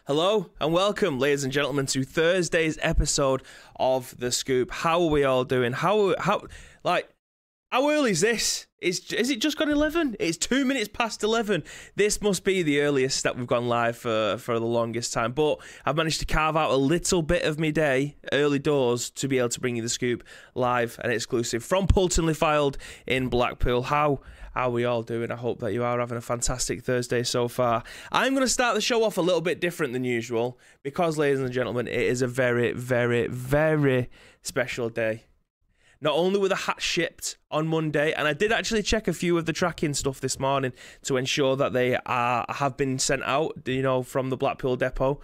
Hello and welcome, ladies and gentlemen, to Thursday's episode of The Scoop. How are we all doing? How early is this? Is it just gone 11? It's 2 minutes past 11. This must be the earliest that we've gone live for the longest time. But I've managed to carve out a little bit of my day, early doors, to be able to bring you The Scoop live and exclusive from Pulteney Filed in Blackpool. How are we all doing? I hope that you are having a fantastic Thursday so far. I'm going to start the show off a little bit different than usual because, ladies and gentlemen, it is a very, very, very special day. Not only were the hats shipped on Monday, and I did actually check a few of the tracking stuff this morning to ensure that they have been sent out, you know, from the Blackpool depot.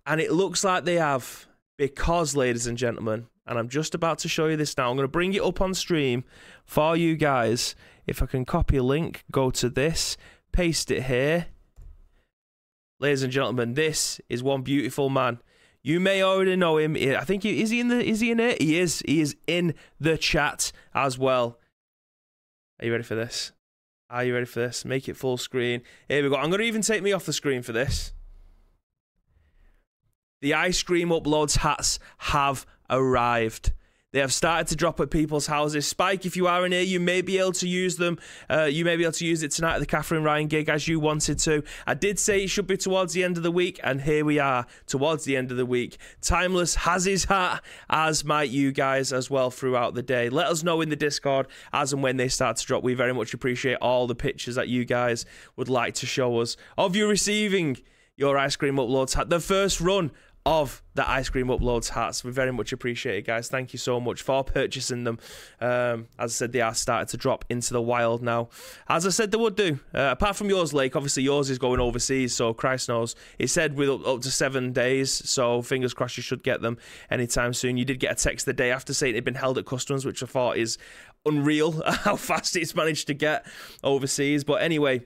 And it looks like they have, because, ladies and gentlemen, and I'm just about to show you this now. I'm going to bring it up on stream for you guys. If I can copy a link, go to this, paste it here. Ladies and gentlemen, this is one beautiful man. You may already know him. I think is he in it? He is. He is in the chat as well. Are you ready for this? Are you ready for this? Make it full screen. Here we go. I'm going to even take me off the screen for this. The ice cream uploads hats have arrived. They have started to drop at people's houses. Spike, if you are in here, you may be able to use them. You may be able to use it tonight at the Catherine Ryan gig as you wanted to. I did say it should be towards the end of the week, and here we are towards the end of the week. Timeless has his hat, as might you guys as well throughout the day. Let us know in the Discord as and when they start to drop. We very much appreciate all the pictures that you guys would like to show us of you receiving your Ice Cream Uploads hat. The first run of the Ice Cream Uploads hats. We very much appreciate it, guys. Thank you so much for purchasing them. As I said, they are starting to drop into the wild now, as I said they would do. Apart from yours, Lake, obviously yours is going overseas, so Christ knows. It said with up to 7 days, so fingers crossed you should get them anytime soon. You did get a text the day after saying it had been held at customs, which I thought is unreal how fast it's managed to get overseas. But anyway,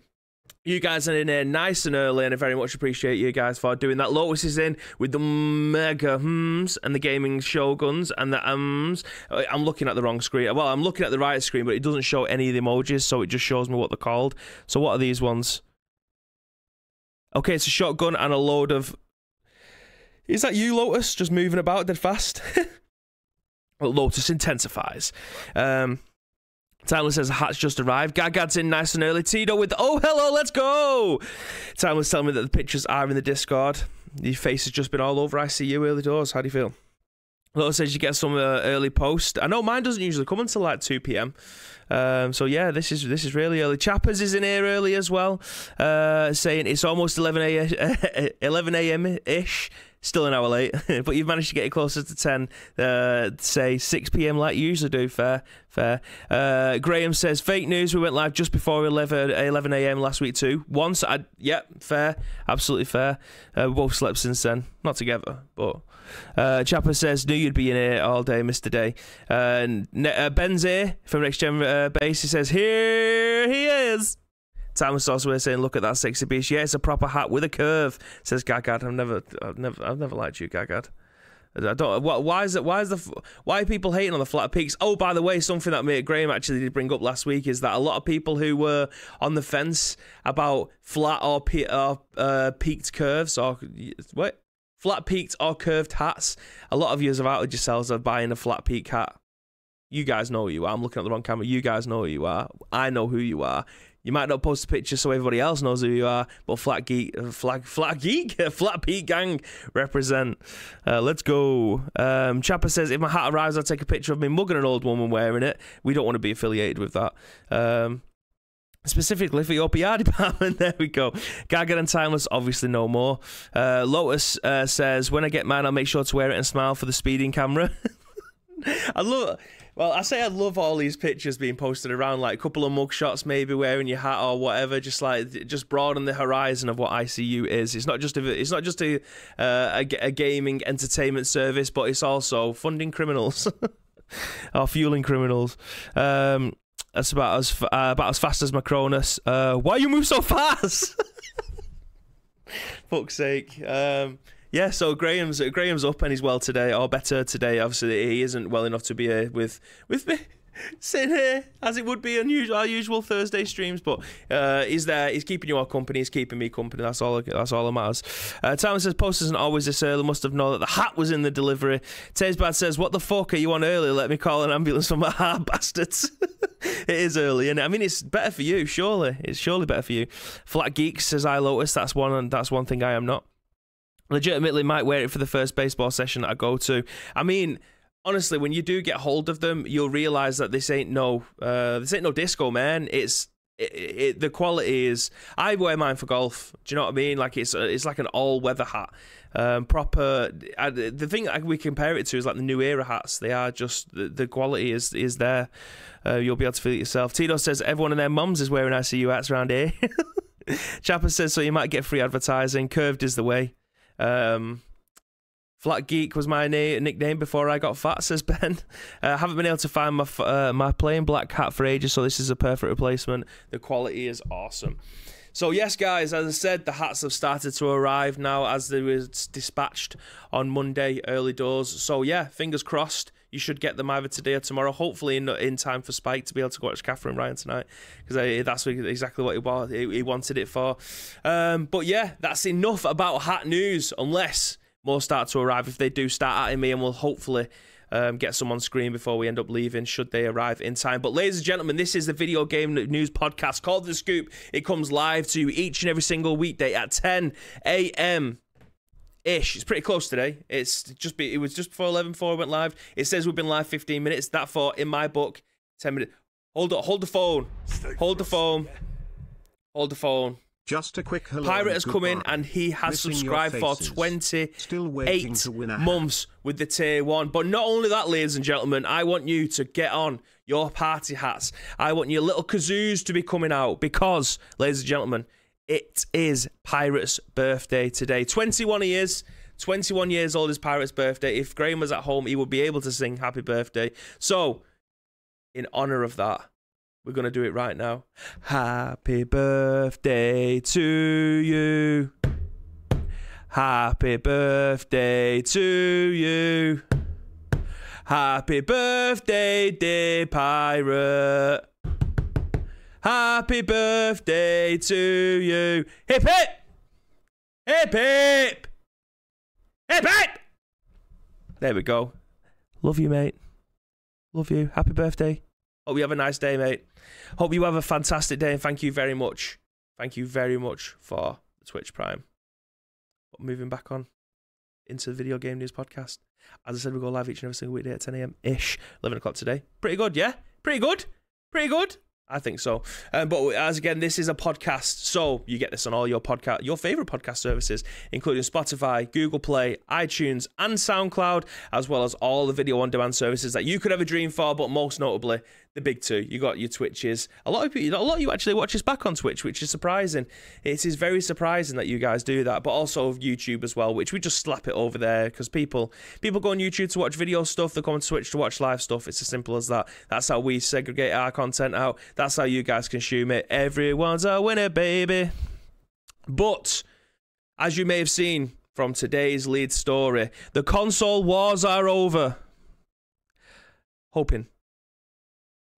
you guys are in here nice and early, and I very much appreciate you guys for doing that. Lotus is in with the mega hums and the gaming shoguns and the ums. I'm looking at the wrong screen. Well, I'm looking at the right screen, but it doesn't show any of the emojis, so it just shows me what they're called. So what are these ones? Okay, it's a shotgun and a load of... Is that you, Lotus? Just moving about dead fast? Well, Lotus intensifies. Timeless says the hat's just arrived. Gagad's in nice and early. Tito with, oh, hello, let's go. Timeless telling me that the pictures are in the Discord. Your face has just been all over. I see you early doors. How do you feel? Lotus says you get some early post. I know mine doesn't usually come until like 2 p.m. So yeah, this is really early. Chappers is in here early as well, saying it's almost 11 a.m.-ish. Still an hour late, but you've managed to get it closer to 10, say 6 p.m. like you usually do. Fair. Graham says, fake news, we went live just before 11 a.m. last week too. Once, fair, absolutely fair. We both slept since then, not together, but... Chapper says, knew you'd be in here all day, Mr. Day. Ben's here from Next Gen Base. He says, here he is. Timeless also is saying, look at that sexy beast. Yeah, it's a proper hat with a curve, says Gagad. I've never liked you, Gagad. I don't. Why are people hating on the flat peaks? Oh, by the way, something that mate Graham actually did bring up last week is that a lot of people who were on the fence about flat or peaked curves or what? Flat peaked or curved hats. A lot of you have outed yourselves of buying a flat peak hat. You guys know who you are. I'm looking at the wrong camera. You guys know who you are. I know who you are. You might not post a picture so everybody else knows who you are, but flat peak gang represent. Let's go. Chapper says, if my hat arrives, I'll take a picture of me mugging an old woman wearing it. We don't want to be affiliated with that. Specifically for your PR department. There we go. Gaga and Timeless, obviously no more. Lotus says, when I get mine, I'll make sure to wear it and smile for the speeding camera. I love all these pictures being posted around, like a couple of mug shots, maybe wearing your hat or whatever, just broaden the horizon of what ICU is. It's not just a gaming entertainment service, but it's also funding criminals or fueling criminals. That's about as fast as Macronus. Why you move so fast? Fuck's sake. Yeah, so Graham's up and he's well today, or better today. Obviously, he isn't well enough to be here with me. sitting here as it would be unusual, our usual Thursday streams, but he's there. He's keeping you all company. He's keeping me company. That's all that matters. Thomas says, post isn't always this early. Must have known that the hat was in the delivery. Tasebad says, what the fuck are you on early? Let me call an ambulance for my hat, bastards. It is early, isn't it? I mean, it's better for you, surely. It's surely better for you. Flat Geek says, I Lotus. That's one thing I am not. Legitimately might wear it for the first baseball session that I go to. I mean, honestly, when you do get hold of them, you'll realize that this ain't no disco, man. The quality is. I wear mine for golf. Do you know what I mean? Like it's like an all-weather hat, proper. The thing we compare it to is like the New Era hats. They are just the quality is there. You'll be able to feel it yourself. Tito says everyone and their mums is wearing ICU hats around here. Chapper says so you might get free advertising. Curved is the way. Flat Geek was my nickname before I got fat, says Ben. Haven't been able to find my plain black hat for ages, so this is a perfect replacement. The quality is awesome. So yes, guys, as I said, the hats have started to arrive now as they were dispatched on Monday, early doors. So yeah, fingers crossed. You should get them either today or tomorrow, hopefully in time for Spike to be able to watch Catherine Ryan tonight, because that's exactly what he wanted it for. But yeah, that's enough about hat news, unless more start to arrive. If they do start at me, and we'll hopefully get some on screen before we end up leaving, should they arrive in time. But ladies and gentlemen, this is the video game news podcast called The Scoop. It comes live to you each and every single weekday at 10 a.m. ish. It's pretty close today. It was just before 11 before we went live. It says we've been live 15 minutes. That for, in my book, 10 minutes. Hold the phone. Hold the phone. Hold the phone. Just a quick hello. Pirate has come in and he has subscribed for 28 months with the tier 1. But not only that, ladies and gentlemen, I want you to get on your party hats. I want your little kazoos to be coming out because, ladies and gentlemen, it is Pirate's birthday today. 21 he is. 21 years old is Pirate's birthday. If Graham was at home, he would be able to sing happy birthday. So, in honor of that, we're going to do it right now. Happy birthday to you. Happy birthday to you. Happy birthday, dear Pirate. Happy birthday to you. Hip hip. Hip hip. Hip hip. There we go. Love you, mate. Love you. Happy birthday. Hope you have a nice day, mate. Hope you have a fantastic day, and thank you very much. Thank you very much for the Twitch Prime. But moving back on into the video game news podcast. As I said, we go live each and every single weekday at 10 a.m.-ish, 11 o'clock today. Pretty good, yeah? Pretty good? Pretty good? I think so. But as again, this is a podcast, so you get this on all your favorite podcast services, including Spotify, Google Play, iTunes, and SoundCloud, as well as all the video on demand services that you could ever dream for, but most notably the big two. You got your Twitches. A lot of you actually watch us back on Twitch, which is surprising. It is very surprising that you guys do that, but also YouTube as well, which we just slap it over there because people go on YouTube to watch video stuff. They come on Twitch to watch live stuff. It's as simple as that. That's how we segregate our content out. That's how you guys consume it. Everyone's a winner, baby. But as you may have seen from today's lead story, the console wars are over. Hoping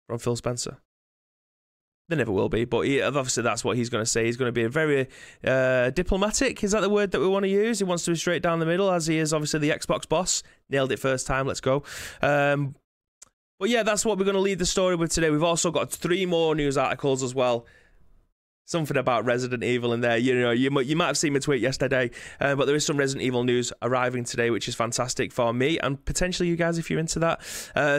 from Phil Spencer. They never will be, but obviously that's what he's going to say. He's going to be a very diplomatic. Is that the word that we want to use? He wants to be straight down the middle, as he is obviously the Xbox boss. Nailed it first time. Let's go. But yeah, that's what we're going to lead the story with today. We've also got 3 more news articles as well. Something about Resident Evil in there. You know, you might have seen me tweet yesterday, but there is some Resident Evil news arriving today, which is fantastic for me and potentially you guys if you're into that.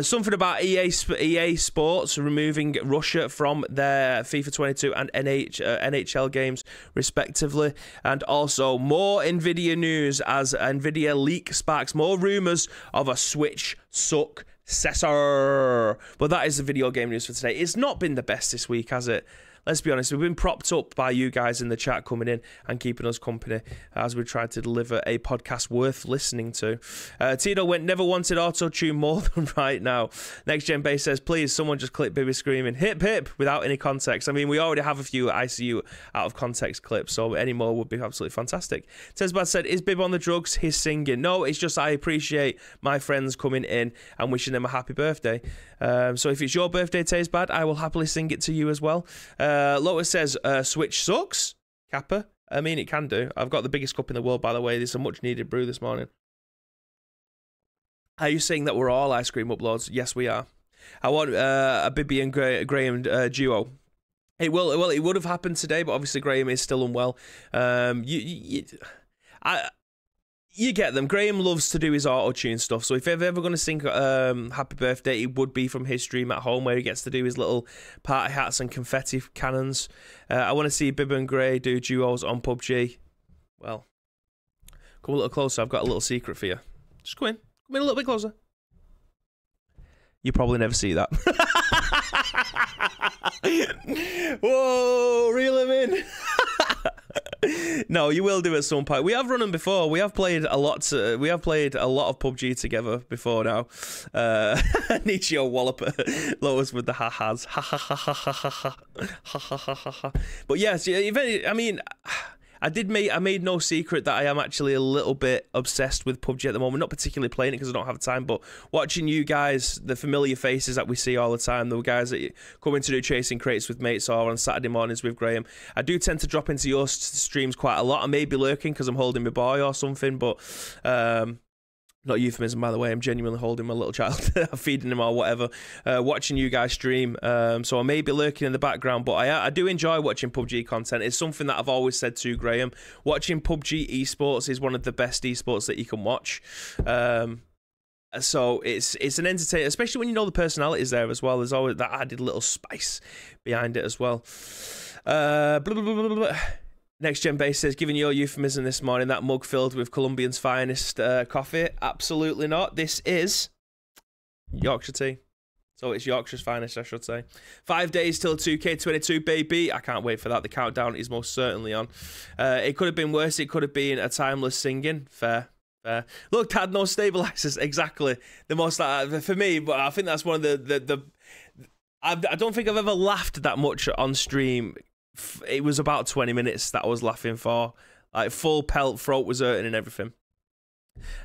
Something about EA Sports removing Russia from their FIFA 22 and NHL games, respectively, and also more Nvidia news as Nvidia leak sparks more rumors of a Switch Successor. But that is the video game news for today. It's not been the best this week, has it? let's be honest, we've been propped up by you guys in the chat coming in and keeping us company as we try to deliver a podcast worth listening to. Tito went, never wanted auto-tune more than right now. Next Gen Base says, please, someone just clip Bibby screaming, hip hip, without any context. I mean, we already have a few ICU out of context clips, so any more would be absolutely fantastic. Tezbad said, is Bib on the drugs? He's singing. No, it's just I appreciate my friends coming in and wishing them a happy birthday. So if it's your birthday, Tezbad, I will happily sing it to you as well. Lotus says, Switch sucks. Kappa. I mean, it can do. I've got the biggest cup in the world, by the way. There's a much needed brew this morning. Are you saying that we're all ice cream uploads? Yes, we are. I want a Bibby and Graham duo. It would have happened today, but obviously Graham is still unwell. You get them. Graham loves to do his auto-tune stuff, so if you're ever going to sing Happy Birthday, it would be from his stream at home where he gets to do his little party hats and confetti cannons. I want to see Bib and Gray do duos on PUBG. Well, come a little closer. I've got a little secret for you. Just come in. Come in a little bit closer. You probably never see that. Whoa, reel him in. No, you will do at some point. We have run them before. We have played a lot. We have played a lot of PUBG together before now. Nichio Walloper, Lotus with the ha-has. Ha-ha-ha-ha-ha-ha. But yes, I mean, I made no secret that I am actually a little bit obsessed with PUBG at the moment. Not particularly playing it because I don't have time, but watching you guys, the familiar faces that we see all the time, the guys that come in to do chasing crates with mates or on Saturday mornings with Graham. I do tend to drop into your streams quite a lot. I may be lurking because I'm holding my boy or something, but not a euphemism, by the way. I'm genuinely holding my little child, feeding him or whatever, watching you guys stream. So I may be lurking in the background, but I do enjoy watching PUBG content. It's something that I've always said to Graham. Watching PUBG esports is one of the best esports that you can watch. So it's an entertainer, especially when you know the personalities there as well. There's always that added little spice behind it as well. Blah, blah, blah, blah, blah. Next Gen Base says, giving your euphemism this morning, that mug filled with Colombian's finest coffee. Absolutely not. This is Yorkshire tea. So it's Yorkshire's finest, I should say. 5 days till 2K22, baby. I can't wait for that. The countdown is most certainly on. It could have been worse. It could have been a timeless singing. Fair. Look, had no stabilizers. Exactly. The most, for me, but I think that's one of the I don't think I've ever laughed that much on stream. It was about 20 minutes that I was laughing for. Like, full pelt, throat was hurting and everything.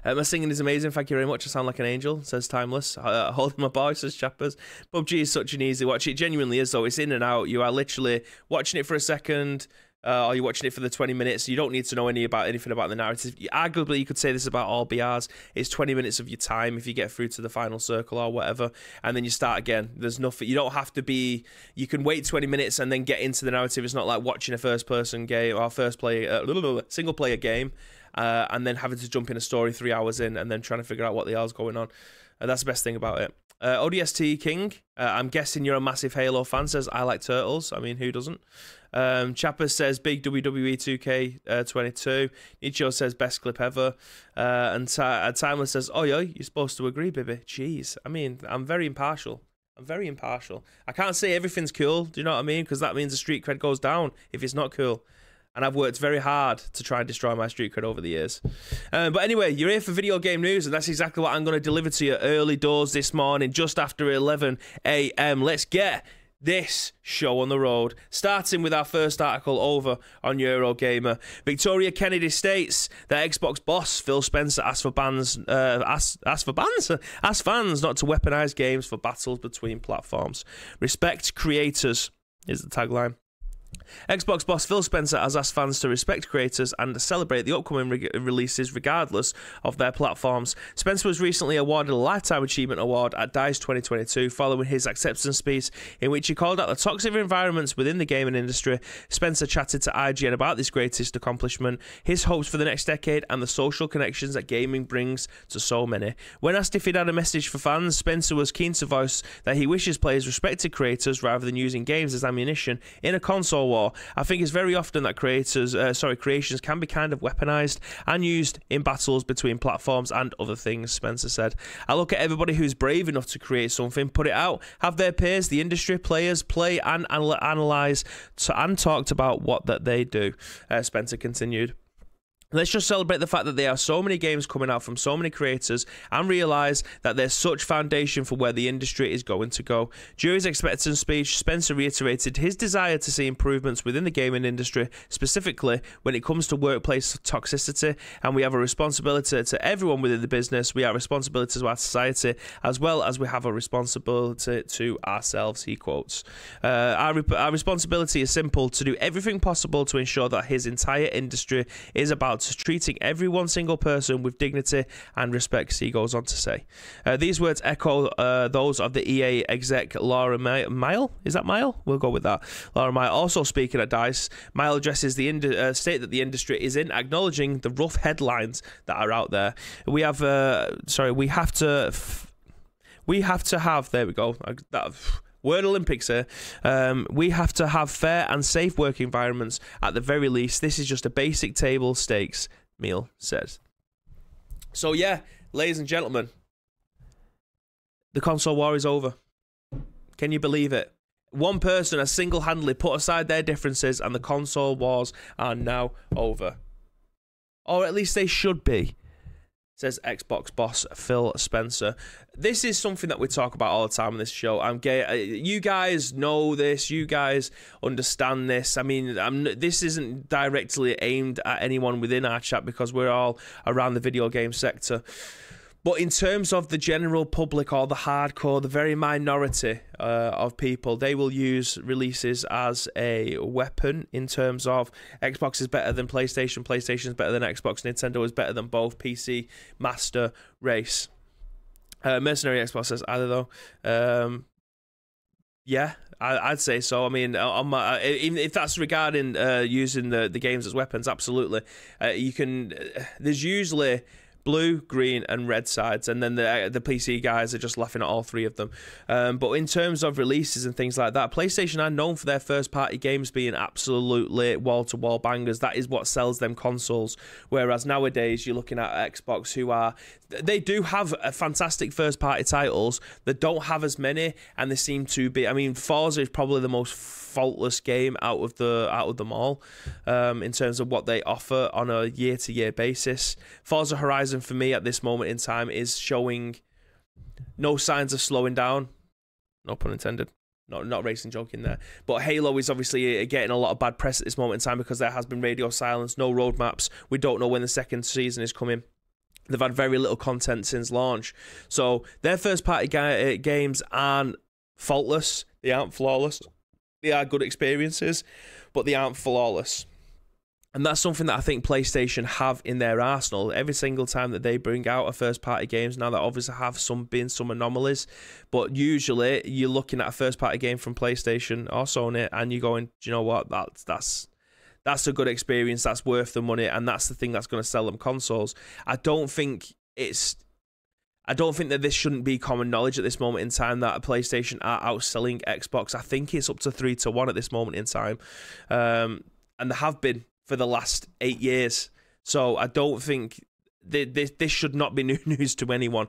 My singing is amazing, thank you very much. I sound like an angel, says Timeless. Holding my boy, says Chappers. PUBG is such an easy watch. It genuinely is, though. It's in and out. You are literally watching it for a second, or you're watching it for the 20 minutes. You don't need to know anything about the narrative. Arguably, you could say this about all BRs. It's 20 minutes of your time if you get through to the final circle or whatever, and then you start again. There's nothing. You don't have to be. You can wait 20 minutes and then get into the narrative. It's not like watching a first-person game or single-player game, and then having to jump in a story 3 hours in and then trying to figure out what the hell's going on. That's the best thing about it. ODST King, I'm guessing you're a massive Halo fan, says, I like turtles. I mean, who doesn't? Chapper says, big WWE 2K22. Nicho says, best clip ever. And Timeless says, oh, yeah, you're supposed to agree, baby. Jeez. I mean, I'm very impartial. I can't say everything's cool, do you know what I mean? Because that means the street cred goes down if it's not cool. And I've worked very hard to try and destroy my street cred over the years. But anyway, you're here for video game news, and that's exactly what I'm going to deliver to you early doors this morning, just after 11 a.m. Let's get this show on the road, starting with our first article over on Eurogamer. Victoria Kennedy states that Xbox boss Phil Spencer asked fans not to weaponize games for battles between platforms. Respect creators is the tagline. Xbox boss Phil Spencer has asked fans to respect creators and celebrate the upcoming releases regardless of their platforms. Spencer was recently awarded a Lifetime Achievement Award at DICE 2022 following his acceptance speech, in which he called out the toxic environments within the gaming industry. Spencer chatted to IGN about this greatest accomplishment, his hopes for the next decade, and the social connections that gaming brings to so many. When asked if he'd had a message for fans, Spencer was keen to voice that he wishes players respected creators rather than using games as ammunition in a console war, I think it's very often that creations can be kind of weaponized and used in battles between platforms and other things, Spencer said. I look at everybody who's brave enough to create something, put it out, have their peers, the industry, players, play and analyze and talked about what that they do, Spencer continued. Let's just celebrate the fact that there are so many games coming out from so many creators and realise that there's such foundation for where the industry is going to go. During his acceptance speech, Spencer reiterated his desire to see improvements within the gaming industry, specifically when it comes to workplace toxicity, and we have a responsibility to everyone within the business. We have a responsibility to our society, as well as we have a responsibility to ourselves, he quotes. Our responsibility is simple: to do everything possible to ensure that his entire industry is about treating every one single person with dignity and respect, he goes on to say. These words echo those of the EA exec Laura Mile. Is that Mile? We'll go with that. Laura Mile, also speaking at DICE, Mile addresses the state that the industry is in, acknowledging the rough headlines that are out there. We have to have, there we go, Word Olympics here. We have to have fair and safe work environments at the very least. This is just a basic table stakes, Meal says. So yeah, ladies and gentlemen, the console war is over. Can you believe it? One person has single-handedly put aside their differences and the console wars are now over. Or at least they should be, says Xbox boss Phil Spencer. This is something that we talk about all the time on this show. You guys know this. You guys understand this. I mean, this isn't directly aimed at anyone within our chat because we're all around the video game sector. But in terms of the general public or the hardcore, the very minority of people, they will use releases as a weapon in terms of Xbox is better than PlayStation, PlayStation is better than Xbox, Nintendo is better than both, PC, master, race. Mercenary Xbox says either though. Yeah, I'd say so. I mean, if that's regarding using the games as weapons, absolutely. You can. There's usually blue, green, and red sides, and then the PC guys are just laughing at all three of them. But in terms of releases and things like that, PlayStation are known for their first-party games being absolutely wall-to-wall bangers. That is what sells them consoles. Whereas nowadays, you're looking at Xbox, they do have fantastic first-party titles that don't have as many, and they seem to be. I mean, Forza is probably the most faultless game out of them all in terms of what they offer on a year-to-year basis. Forza Horizon for me at this moment in time is showing no signs of slowing down. No pun intended. Not racing joking there. But Halo is obviously getting a lot of bad press at this moment in time because there has been radio silence, no roadmaps. We don't know when the second season is coming. They've had very little content since launch. So their first-party games aren't faultless. They aren't flawless. They are good experiences, but they aren't flawless. And that's something that I think PlayStation have in their arsenal. Every single time that they bring out a first-party games, now that obviously have some anomalies, but usually you're looking at a first-party game from PlayStation or Sony, and you're going, do you know what? That's a good experience. That's worth the money, and that's the thing that's going to sell them consoles. I don't think that this shouldn't be common knowledge at this moment in time that PlayStation are outselling Xbox. I think it's up to 3-1 at this moment in time, and they have been for the last 8 years. So I don't think this should not be new news to anyone.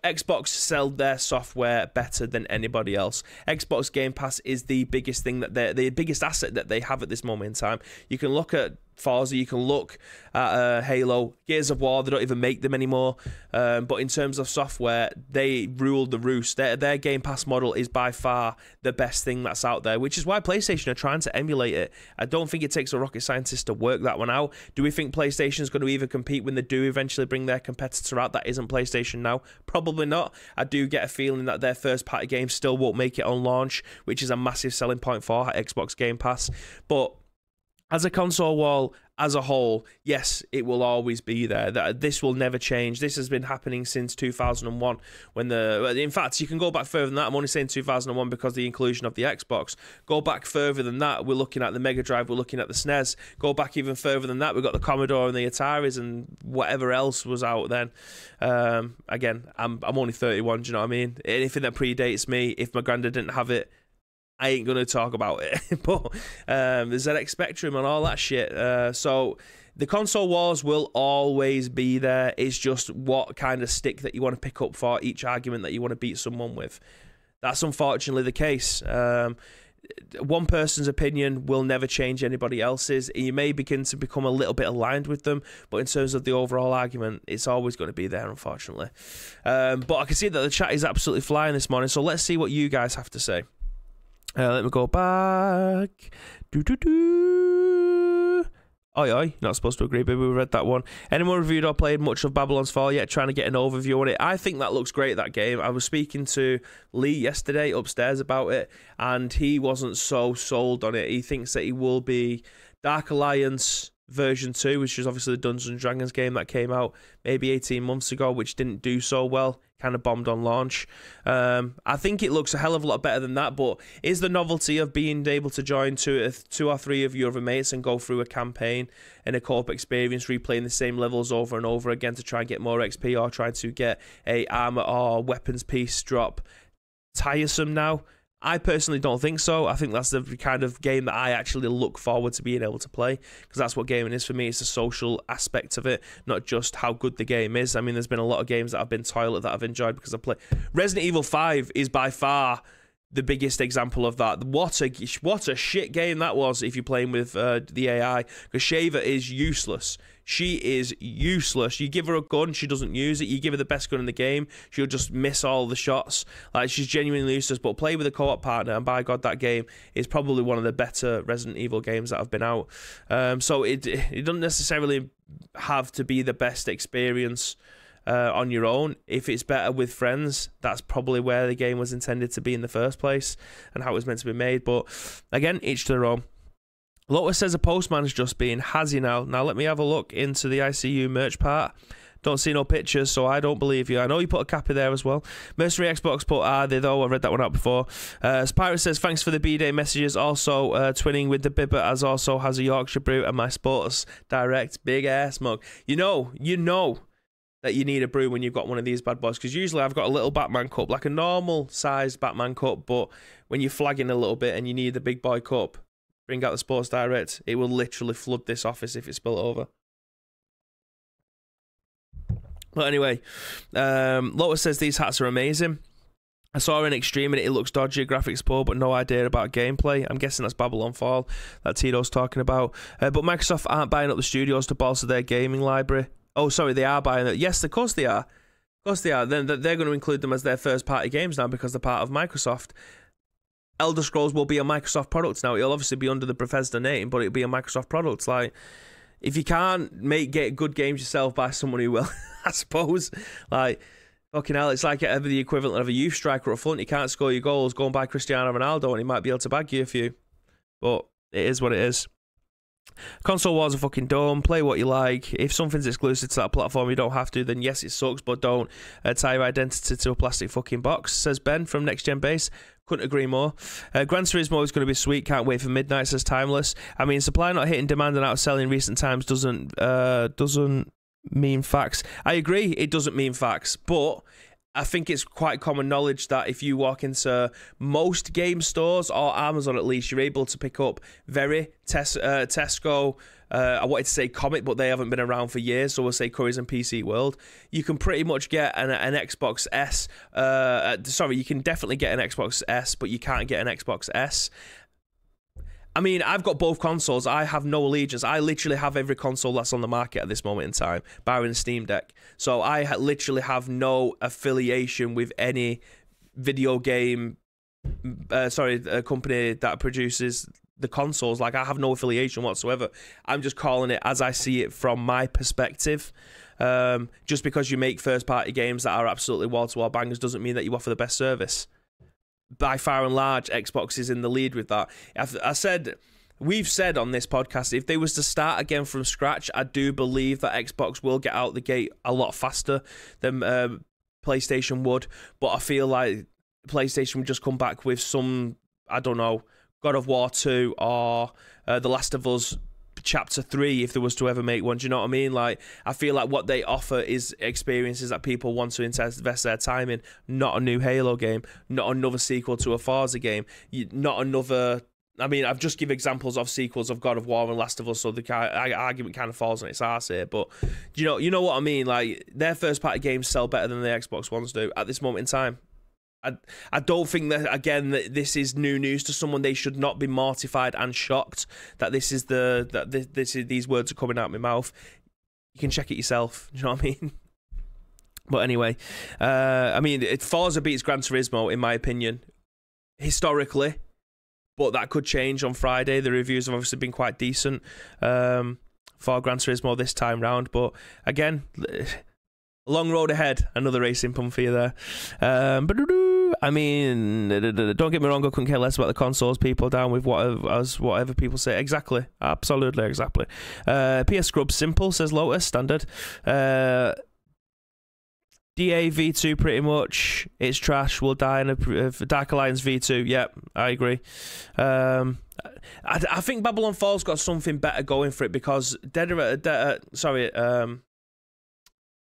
Xbox sell their software better than anybody else. Xbox Game Pass is the biggest thing the biggest asset that they have at this moment in time. You can look at Forza, you can look at Halo, Gears of War. They don't even make them anymore. But in terms of software, they rule the roost. Their Game Pass model is by far the best thing that's out there, which is why PlayStation are trying to emulate it. I don't think it takes a rocket scientist to work that one out. Do we think PlayStation is going to even compete when they do eventually bring their competitor out that isn't PlayStation now? Probably not. I do get a feeling that their first-party games still won't make it on launch, which is a massive selling point for Xbox Game Pass. But as a console wall, as a whole, yes, it will always be there. This will never change. This has been happening since 2001. In fact, you can go back further than that. I'm only saying 2001 because of the inclusion of the Xbox. Go back further than that. We're looking at the Mega Drive. We're looking at the SNES. Go back even further than that. We've got the Commodore and the Ataris and whatever else was out then. Again, I'm only 31. Do you know what I mean? Anything that predates me, if my granddad didn't have it, I ain't going to talk about it. But there's ZX Spectrum and all that shit. So the console wars will always be there. It's just what kind of stick that you want to pick up for each argument that you want to beat someone with. That's unfortunately the case. One person's opinion will never change anybody else's. You may begin to become a little bit aligned with them, but in terms of the overall argument, it's always going to be there, unfortunately. But I can see that the chat is absolutely flying this morning, so let's see what you guys have to say. Let me go back. Oi, oi, not supposed to agree, but we read that one. Anyone reviewed or played much of Babylon's Fall yet? Trying to get an overview on it. I think that looks great, that game. I was speaking to Lee yesterday upstairs about it, and he wasn't so sold on it. He thinks that it will be Dark Alliance version 2, which is obviously the Dungeons & Dragons game that came out maybe 18 months ago, which didn't do so well. Kind of bombed on launch. I think it looks a hell of a lot better than that, but is the novelty of being able to join two or three of your other mates and go through a campaign and a co-op experience, replaying the same levels over and over again to try and get more XP or trying to get a armor or weapons piece drop tiresome now? I personally don't think so. I think that's the kind of game that I actually look forward to being able to play, because that's what gaming is for me. It's the social aspect of it, not just how good the game is. I mean, there's been a lot of games that I've been toilet that I've enjoyed because I play. Resident Evil 5 is by far the biggest example of that. What a shit game that was if you're playing with the AI, because Shaver is useless. She is useless. You give her a gun, she doesn't use it. You give her the best gun in the game, she'll just miss all the shots. Like, she's genuinely useless. But play with a co-op partner, and by God, that game is probably one of the better Resident Evil games that have been out. So it doesn't necessarily have to be the best experience on your own. If it's better with friends, that's probably where the game was intended to be in the first place and how it was meant to be made. But again, each to their own. Lotus says a postman's just been. Has he now? Now let me have a look into the ICU merch part. Don't see no pictures, so I don't believe you. I know you put a cappy there as well. Mercenary Xbox put, are they though? I read that one out before. Spyro says, thanks for the B-Day messages. Also, twinning with the Bibber, as also has a Yorkshire brew and my Sports Direct big ass mug. You know that you need a brew when you've got one of these bad boys, because usually I've got a little Batman cup, like a normal sized Batman cup, but when you're flagging a little bit and you need the big boy cup, bring out the Sports Direct. It will literally flood this office if it's spilled over. But anyway, Lotus says these hats are amazing. I saw an Extreme and it looks dodgy, graphics poor, but no idea about gameplay. I'm guessing that's Babylon Fall that Tito's talking about. But Microsoft aren't buying up the studios to bolster their gaming library. Oh, sorry, they are buying it. Yes, of course they are. Of course they are. Then they're going to include them as their first-party games now because they're part of Microsoft. Elder Scrolls will be a Microsoft product now. It'll obviously be under the Bethesda name, but it'll be a Microsoft product. Like, if you can't get good games yourself, by someone who will, I suppose. Like, fucking hell, it's like the equivalent of a youth striker up front. You can't score your goals, go and buy Cristiano Ronaldo, and he might be able to bag you a few. But it is what it is. Console wars are fucking dumb. Play what you like. If something's exclusive to that platform, you don't have to, then yes, it sucks, but don't tie your identity to a plastic fucking box, says Ben from Next Gen Base. Couldn't agree more. Gran Turismo is going to be sweet. Can't wait for midnight, says Timeless. I mean, supply not hitting demand and outselling in recent times doesn't mean facts. I agree, it doesn't mean facts, but I think it's quite common knowledge that if you walk into most game stores, or Amazon at least, you're able to pick up Very, Tesco, I wanted to say Comic, but they haven't been around for years, so we'll say Currys and PC World. You can pretty much get an Xbox S. You can definitely get an Xbox S, but you can't get an Xbox S. I mean, I've got both consoles. I have no allegiance. I literally have every console that's on the market at this moment in time, barring the Steam Deck. So I literally have no affiliation with any video game, company that produces the consoles. Like, I have no affiliation whatsoever. I'm just calling it as I see it from my perspective. Just because you make first-party games that are absolutely wall-to-wall bangers doesn't mean that you offer the best service. By far and large, Xbox is in the lead with that. We've said on this podcast, if they was to start again from scratch, I do believe that Xbox will get out the gate a lot faster than PlayStation would. But I feel like PlayStation would just come back with some, I don't know, God of War 2 or The Last of Us chapter 3 if there was to ever make one. Do you know what I mean? Like, I feel like what they offer is experiences that people want to invest their time in. Not a new Halo game, not another sequel to a Forza game, not another. I mean, I've just given examples of sequels of God of War and Last of Us, so the argument kind of falls on its arse here. But you know what I mean? Like, their first party games sell better than the Xbox Ones do at this moment in time. I don't think that, again, that this is new news to someone. They should not be mortified and shocked that these words are coming out of my mouth. You can check it yourself. Do you know what I mean? But anyway, I mean, Forza beats Gran Turismo in my opinion historically. But that could change on Friday. The reviews have obviously been quite decent for Gran Turismo this time round. But again, long road ahead. Another racing pun for you there. I mean, don't get me wrong, I couldn't care less about the consoles. People down with whatever people say. Exactly. Absolutely, exactly. PS Scrub Simple, says Lotus, standard. DA V2 pretty much. It's trash. We'll die in a Dark Alliance V2. Yep, I agree. I think Babylon Fall's got something better going for it because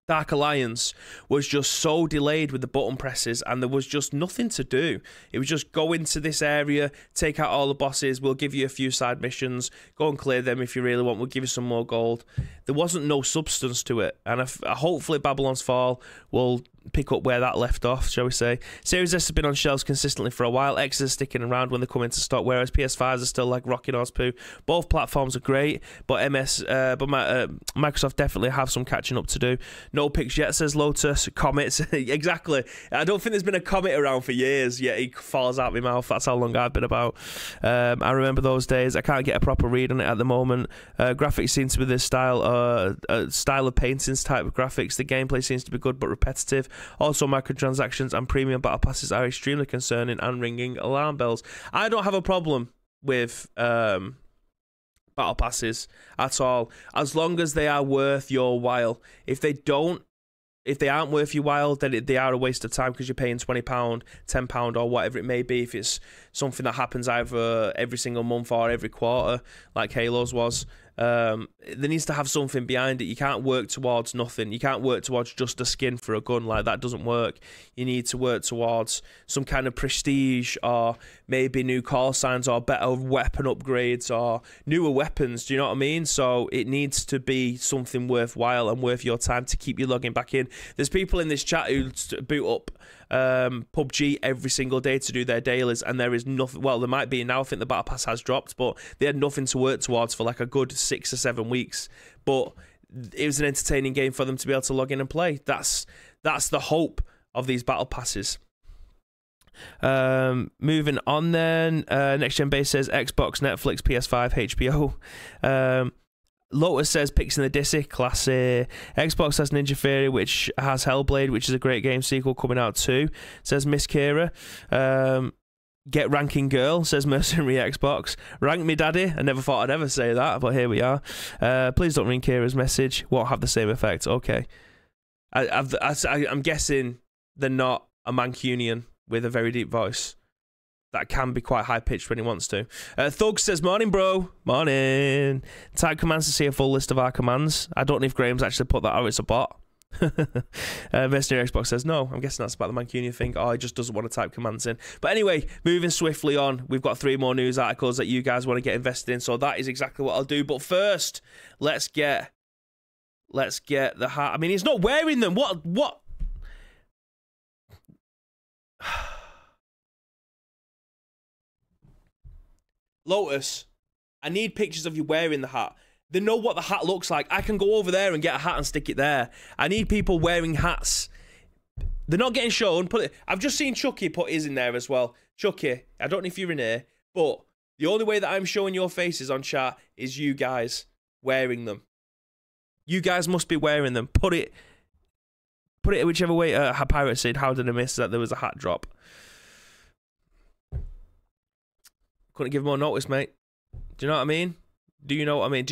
Dark Alliance was just so delayed with the button presses and there was just nothing to do. It was just go into this area, take out all the bosses, we'll give you a few side missions, go and clear them if you really want, we'll give you some more gold. There wasn't no substance to it, and hopefully Babylon's Fall will pick up where that left off, shall we say. Series S has been on shelves consistently for a while. X is sticking around when they come into stock, whereas PS5s are still like rocking horse poo. Both platforms are great, but Microsoft definitely have some catching up to do. No pics yet, says Lotus. Comets, exactly. I don't think there's been a comet around for years, yet it falls out my mouth. That's how long I've been about. I remember those days. I can't get a proper read on it at the moment. Graphics seem to be this style of paintings type of graphics. The gameplay seems to be good but repetitive. Also, microtransactions and premium battle passes are extremely concerning and ringing alarm bells. I don't have a problem with battle passes at all, as long as they are worth your while. If they aren't worth your while, then they are a waste of time because you're paying £20, £10 or whatever it may be. If it's something that happens either every single month or every quarter, like Halo's was, there needs to have something behind it. You can't work towards nothing. You can't work towards just a skin for a gun. Like, that doesn't work. You need to work towards some kind of prestige, or maybe new call signs, or better weapon upgrades, or newer weapons. Do you know what I mean? So it needs to be something worthwhile and worth your time to keep you logging back in. There's people in this chat who boot up PUBG every single day to do their dailies, and there is nothing. Well, there might be now. I think the battle pass has dropped, but they had nothing to work towards for like a good 6 or 7 weeks. But it was an entertaining game for them to be able to log in and play. That's the hope of these battle passes. Moving on then, Next Gen Base says Xbox, Netflix, PS5, HBO. Lotus says Pix in the Dissy, classy. Xbox has Ninja Theory, which has Hellblade, which is a great game sequel coming out too, says Miss Kira. Get Ranking Girl, says Mercenary Xbox. Rank me daddy. I never thought I'd ever say that, but here we are. Please don't read Kira's message. Won't have the same effect. Okay. I'm guessing they're not a Mancunian with a very deep voice. That can be quite high-pitched when he wants to. Thug says, morning, bro. Morning. Type commands to see a full list of our commands. I don't know if Graham's actually put that out. It's a bot. Mercenary Xbox says, no. I'm guessing that's about the Mancunian thing. Oh, he just doesn't want to type commands in. But anyway, moving swiftly on. We've got 3 more news articles that you guys want to get invested in. So that is exactly what I'll do. But first, let's get the hat. I mean, he's not wearing them. What? Lotus, I need pictures of you wearing the hat. They know what the hat looks like. I can go over there and get a hat and stick it there. I need people wearing hats. They're not getting shown. I've just seen Chucky put his in there as well. Chucky, I don't know if you're in here, but the only way that I'm showing your faces on chat is you guys wearing them. You guys must be wearing them. Put it whichever way. Pirate said, how did I miss that there was a hat drop? Couldn't give more notice, mate. Do you know what I mean? Do you know what I mean?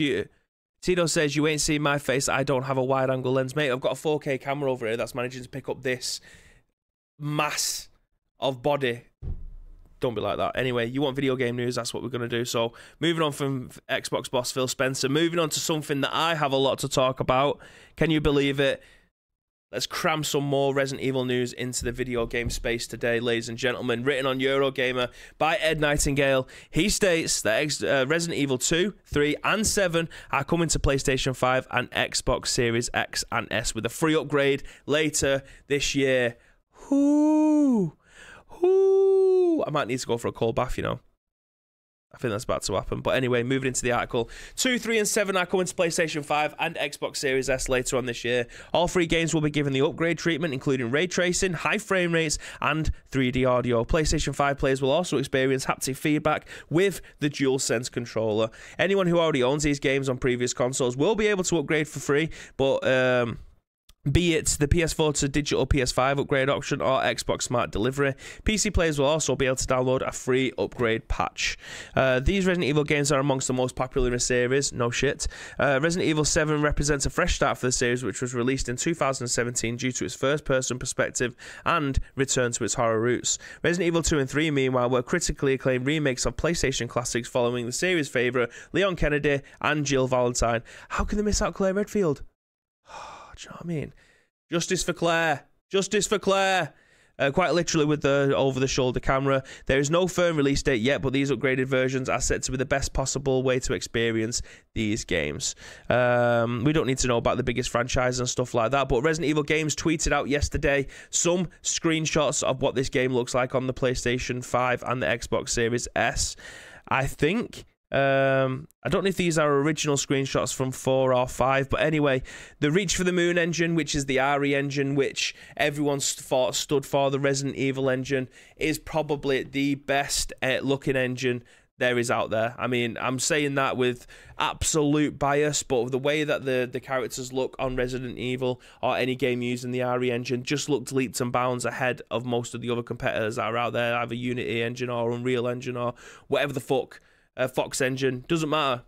Tito says, you ain't seen my face. I don't have a wide angle lens, mate. I've got a 4K camera over here that's managing to pick up this mass of body. Don't be like that. Anyway, you want video game news, that's what we're going to do. So moving on from Xbox boss Phil Spencer, moving on to something that I have a lot to talk about. Can you believe it? Let's cram some more Resident Evil news into the video game space today, ladies and gentlemen. Written on Eurogamer by Ed Nightingale, he states that Resident Evil 2, 3, and 7 are coming to PlayStation 5 and Xbox Series X and S with a free upgrade later this year. Whoo! Whoo! I might need to go for a cold bath, you know. I think that's about to happen. But anyway, moving into the article. 2, 3, and 7 are coming to PlayStation 5 and Xbox Series S later on this year. All 3 games will be given the upgrade treatment, including ray tracing, high frame rates, and 3D audio. PlayStation 5 players will also experience haptic feedback with the DualSense controller. Anyone who already owns these games on previous consoles will be able to upgrade for free, but be it the PS4 to digital PS5 upgrade option or Xbox Smart Delivery. PC players will also be able to download a free upgrade patch. These Resident Evil games are amongst the most popular in the series, no shit. Resident Evil 7 represents a fresh start for the series, which was released in 2017 due to its first-person perspective and return to its horror roots. Resident Evil 2 and 3, meanwhile, were critically acclaimed remakes of PlayStation classics following the series' favourite Leon Kennedy and Jill Valentine. How can they miss out Claire Redfield? Do you know what I mean? Justice for Claire. Justice for Claire. Quite literally with the over-the-shoulder camera. There is no firm release date yet, but these upgraded versions are set to be the best possible way to experience these games. We don't need to know about the biggest franchise and stuff like that, but Resident Evil Games tweeted out yesterday some screenshots of what this game looks like on the PlayStation 5 and the Xbox Series S. I think... I don't know if these are original screenshots from 4 or 5, but anyway, the Reach for the Moon engine, which is the RE engine, which everyone thought stood for the Resident Evil engine, is probably the best looking engine there is out there. I mean, I'm saying that with absolute bias, but the way that the characters look on Resident Evil or any game using the RE engine just looked leaps and bounds ahead of most of the other competitors that are out there, either Unity engine or Unreal engine or whatever the fuck. Fox engine, doesn't matter.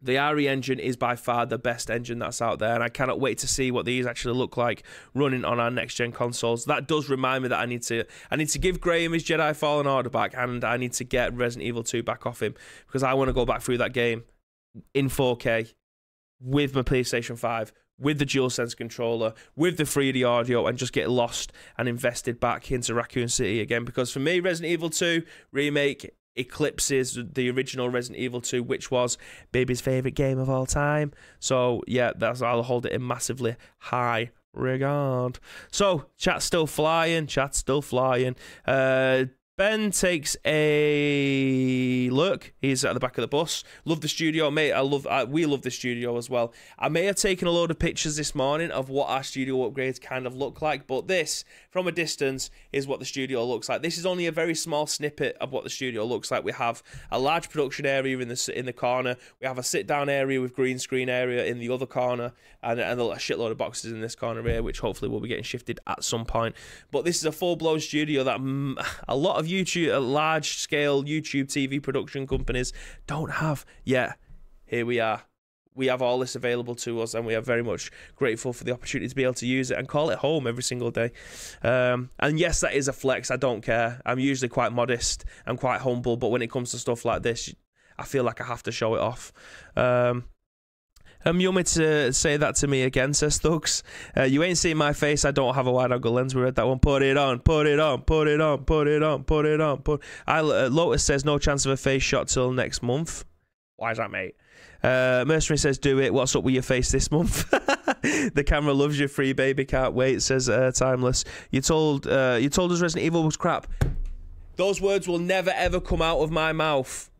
The RE engine is by far the best engine that's out there, and I cannot wait to see what these actually look like running on our next-gen consoles. That does remind me that I need to give Graham his Jedi Fallen Order back, and I need to get Resident Evil 2 back off him, because I want to go back through that game in 4K with my PlayStation 5, with the DualSense controller, with the 3D audio, and just get lost and invested back into Raccoon City again, because for me, Resident Evil 2 Remake eclipses the original Resident Evil 2, which was baby's favourite game of all time. So yeah, I'll hold it in massively high regard. So chat's still flying. Ben takes a look. He's at the back of the bus. Love the studio, mate. We love the studio as well. I may have taken a load of pictures this morning of what our studio upgrades kind of look like, but this, from a distance, is what the studio looks like. This is only a very small snippet of what the studio looks like. We have a large production area in the corner. We have a sit-down area with green screen area in the other corner, and a shitload of boxes in this corner here, which hopefully will be getting shifted at some point. But this is a full-blown studio that a lot of large-scale YouTube TV production companies don't have yet. Here we are. We have all this available to us, and we are very much grateful for the opportunity to be able to use it and call it home every single day. And yes, that is a flex. I don't care. I'm usually quite modest and quite humble, but when it comes to stuff like this, I feel like I have to show it off. You want me to say that to me again, says Thugs. You ain't seen my face, I don't have a wide-angle lens. We read that one. Put it on, put it on, put it on, put it on, put it on. Lotus says, no chance of a face shot till next month. Why is that, mate? Mercenary says, do it. What's up with your face this month? The camera loves you, free baby, can't wait, says Timeless. You told us Resident Evil was crap. Those words will never, ever come out of my mouth.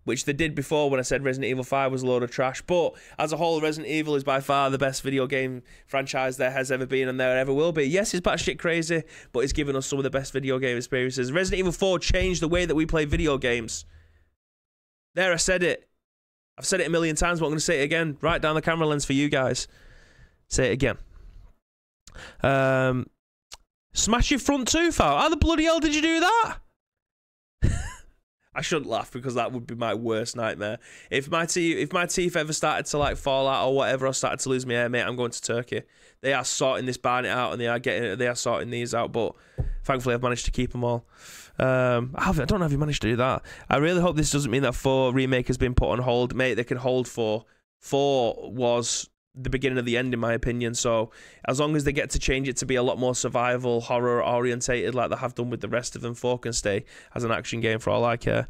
Which they did before when I said Resident Evil 5 was a load of trash. But as a whole, Resident Evil is by far the best video game franchise there has ever been and there ever will be. Yes, it's batshit crazy, but it's given us some of the best video game experiences. Resident Evil 4 changed the way that we play video games. There, I said it. I've said it a million times, but I'm going to say it again. Right down the camera lens for you guys. Say it again. Smash your front tooth out. How the bloody hell did you do that? I shouldn't laugh because that would be my worst nightmare. If my teeth ever started to like fall out or whatever, or started to lose my hair, mate, I'm going to Turkey. They are sorting this barnet out, and they are sorting these out. But Thankfully, I've managed to keep them all. I don't know if you managed to do that. I really hope this doesn't mean that 4 remake has been put on hold. Mate, they can hold 4. 4 was the beginning of the end, in my opinion. So as long as they get to change it to be a lot more survival, horror orientated like they have done with the rest of them, 4 can stay as an action game for all I care.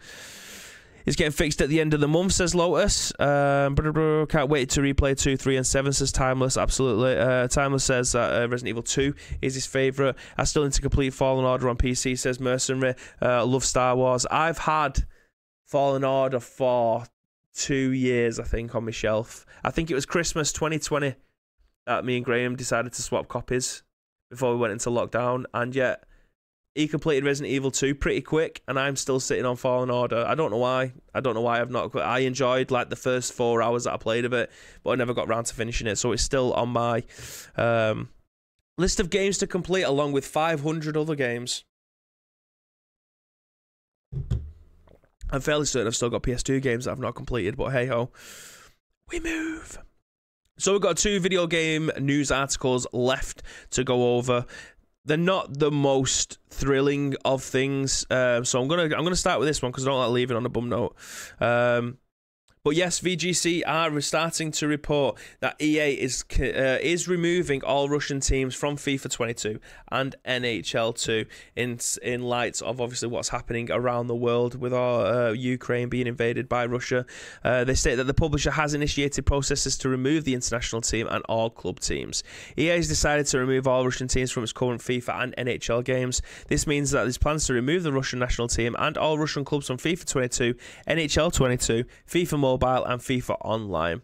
It's getting fixed at the end of the month, says Lotus. Can't wait to replay 2, 3, and 7, says Timeless. Absolutely. Timeless says that Resident Evil 2 is his favourite. I still need to complete Fallen Order on PC, says Mercenary. Love Star Wars. I've had Fallen Order for 2 years, I think, on my shelf. I think it was Christmas 2020 that me and Graham decided to swap copies before we went into lockdown, and yet he completed Resident Evil 2 pretty quick, and I'm still sitting on Fallen Order. I don't know why. I've not. I enjoyed like the first 4 hours that I played of it, but I never got around to finishing it. So it's still on my list of games to complete, along with 500 other games. I'm fairly certain I've still got PS2 games that I've not completed, but hey ho, we move. So we've got 2 video game news articles left to go over. They're not the most thrilling of things, so I'm gonna start with this one because I don't like leaving on a bum note. But yes, VGC are starting to report that EA is removing all Russian teams from FIFA 22 and NHL 2 in light of obviously what's happening around the world with our Ukraine being invaded by Russia. They state that the publisher has initiated processes to remove the international team and all club teams. EA has decided to remove all Russian teams from its current FIFA and NHL games. This means that there's plans to remove the Russian national team and all Russian clubs from FIFA 22, NHL 22, FIFA Mobile, and FIFA Online.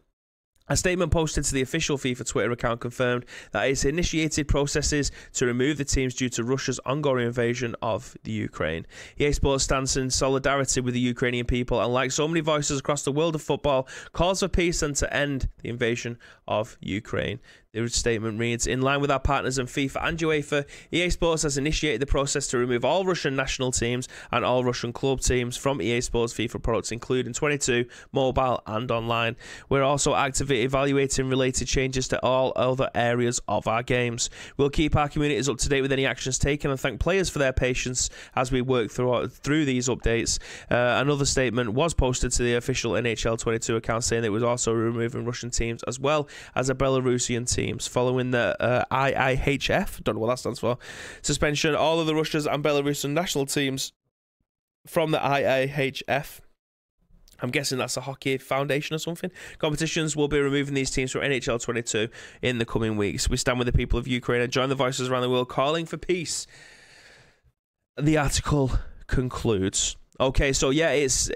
A statement posted to the official FIFA Twitter account confirmed that it's initiated processes to remove the teams due to Russia's ongoing invasion of the Ukraine. EA Sports stands in solidarity with the Ukrainian people and, like so many voices across the world of football, calls for peace and to end the invasion of Ukraine. The statement reads, in line with our partners in FIFA and UEFA, EA Sports has initiated the process to remove all Russian national teams and all Russian club teams from EA Sports FIFA products, including 22, mobile and online. We're also actively evaluating related changes to all other areas of our games. We'll keep our communities up to date with any actions taken and thank players for their patience as we work through these updates. Another statement was posted to the official NHL 22 account saying that it was also removing Russian teams as well as a Belarusian teams following the IIHF, don't know what that stands for, suspension. All of the Russia's and Belarusian national teams from the IIHF, I'm guessing that's a hockey foundation or something, competitions, will be removing these teams from NHL 22 in the coming weeks. We stand with the people of Ukraine and join the voices around the world calling for peace. The article concludes. Okay, so yeah, it's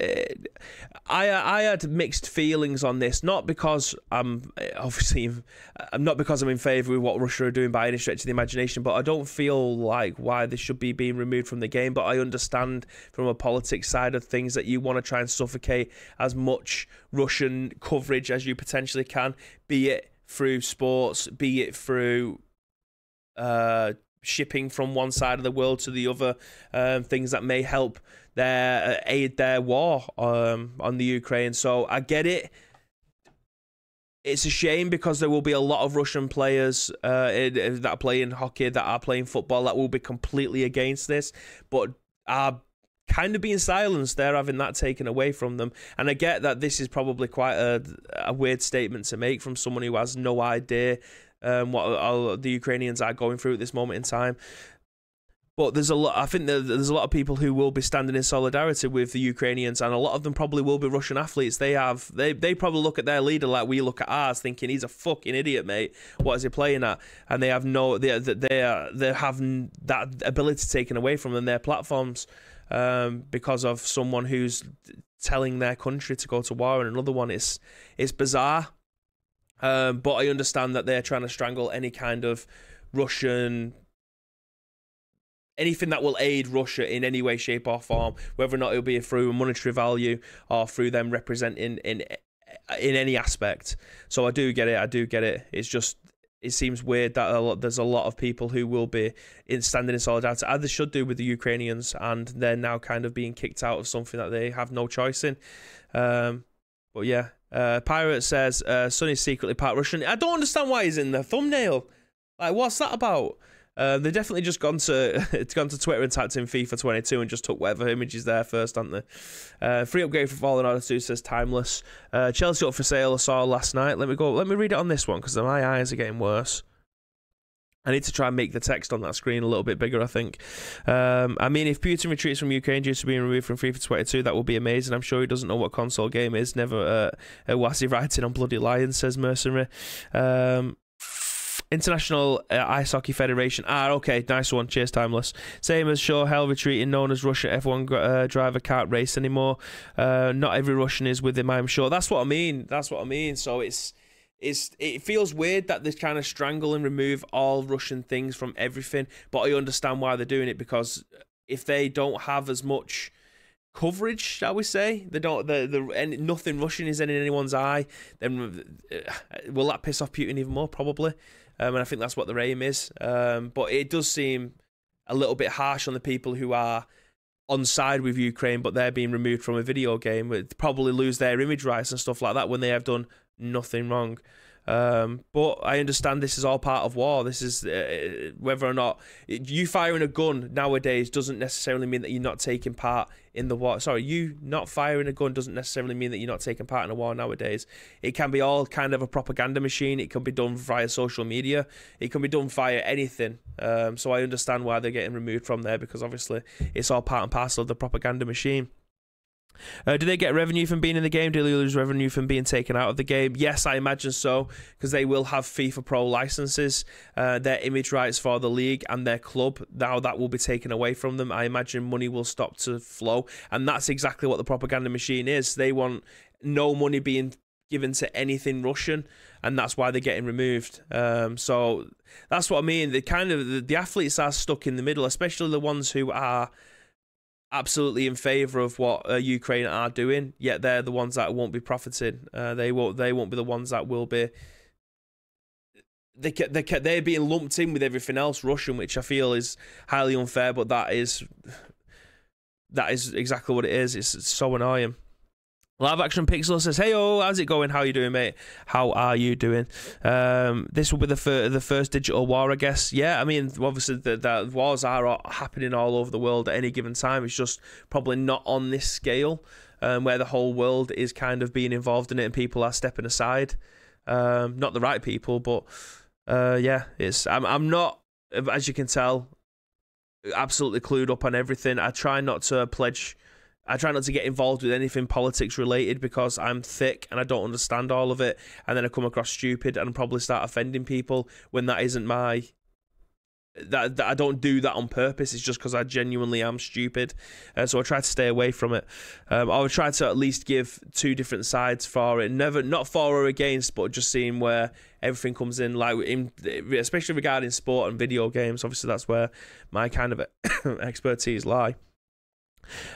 I had mixed feelings on this, not because I'm not because I'm in favour with what Russia are doing by any stretch of the imagination, but I don't feel like why they should be being removed from the game. But I understand from a politics side of things that you want to try and suffocate as much Russian coverage as you potentially can, be it through sports, be it through shipping from one side of the world to the other, things that may help aid their war on the Ukraine. So I get it. It's a shame because there will be a lot of Russian players that are playing hockey, that are playing football, that will be completely against this, but are kind of being silenced. They're having that taken away from them. And I get that this is probably quite a weird statement to make from someone who has no idea what all the Ukrainians are going through at this moment in time. But there's a lot. I think there's a lot of people who will be standing in solidarity with the Ukrainians, and a lot of them probably will be Russian athletes. They probably look at their leader like we look at ours, thinking he's a fucking idiot, mate. What is he playing at? And they have they have that ability taken away from them, their platforms, because of someone who's telling their country to go to war. And another one, it's bizarre. But I understand that they're trying to strangle any kind of anything that will aid Russia in any way, shape or form, whether or not it'll be through a monetary value or through them representing in any aspect. So I do get it. It's just, it seems weird that there's a lot of people who will be standing in solidarity, as they should do, with the Ukrainians, and they're now kind of being kicked out of something that they have no choice in. But yeah. Pirate says Sonny's secretly part Russian. I don't understand why he's in the thumbnail. Like, what's that about? They've definitely just gone to Twitter and typed in FIFA 22 and just took whatever image is there first, haven't they? Free upgrade for Fallen Order 2 says Timeless. Chelsea up for sale I saw last night. Let me read it on this one because my eyes are getting worse. I need to try and make the text on that screen a little bit bigger, I think. I mean, if Putin retreats from Ukraine due to being removed from FIFA 22, that will be amazing. I'm sure he doesn't know what console game is. Never was he writing on Bloody Lion, says Mercenary. International Ice Hockey Federation. Okay, nice one. Cheers, Timeless. Same as Shaw Hell retreating, known as Russia F1 driver can't race anymore. Not every Russian is with him, I'm sure. That's what I mean. So it feels weird that they kind of strangle and remove all Russian things from everything, but I understand why they're doing it, because if they don't have as much coverage, shall we say, nothing Russian is in anyone's eye, then will that piss off Putin even more? Probably. And I think that's what their aim is. But it does seem a little bit harsh on the people who are on side with Ukraine, but they're being removed from a video game. Would probably lose their image rights and stuff like that when they have done nothing wrong. But I understand this is all part of war. This is whether or not you firing a gun nowadays doesn't necessarily mean that you're not taking part in the war. Sorry, you not firing a gun doesn't necessarily mean that you're not taking part in a war nowadays. It can be all kind of a propaganda machine. It can be done via social media. It can be done via anything. So I understand why they're getting removed from there, because obviously it's all part and parcel of the propaganda machine. Do they get revenue from being in the game? Do they lose revenue from being taken out of the game? Yes, I imagine so, because they will have FIFA Pro licenses, their image rights for the league and their club. Now that will be taken away from them. I imagine money will stop to flow, and that's exactly what the propaganda machine is. They want no money being given to anything Russian, and that's why they're getting removed. So that's what I mean. The athletes are stuck in the middle, especially the ones who are absolutely in favour of what Ukraine are doing, yet they're the ones that won't be profiting. They won't be the ones that will be. They're being lumped in with everything else Russian, which I feel is highly unfair. But that is exactly what it is. It's so annoying. Live Action Pixel says, "Hey, how's it going? How you doing, mate? How are you doing? This will be the first digital war, I guess. Yeah, I mean, obviously the wars are happening all over the world at any given time. It's just probably not on this scale, where the whole world is kind of being involved in it and people are stepping aside. Not the right people, but yeah, I'm not, as you can tell, absolutely clued up on everything. I try not to get involved with anything politics related, because I'm thick and I don't understand all of it, and then I come across stupid and probably start offending people when that isn't that I don't do that on purpose. It's just because I genuinely am stupid, so I try to stay away from it. I would try to at least give two different sides for it, not for or against, but just seeing where everything comes in, especially regarding sport and video games. Obviously that's where my kind of expertise lie.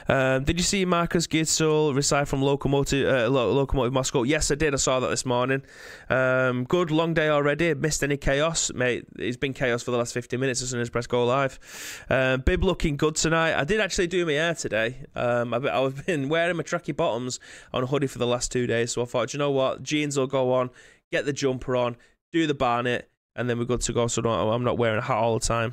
Did you see Marcus Gidsel reside from Lokomotiv Moscow? Yes, I did. I saw that this morning. Good long day already. Missed any chaos, mate? It's been chaos for the last 50 minutes as soon as press go live. Bib looking good tonight. I did actually do my hair today. I've been wearing my tracky bottoms on a hoodie for the last 2 days, so I thought, you know what, jeans will go on, get the jumper on, do the barnet, and then we're good to go. So I'm not wearing a hat all the time.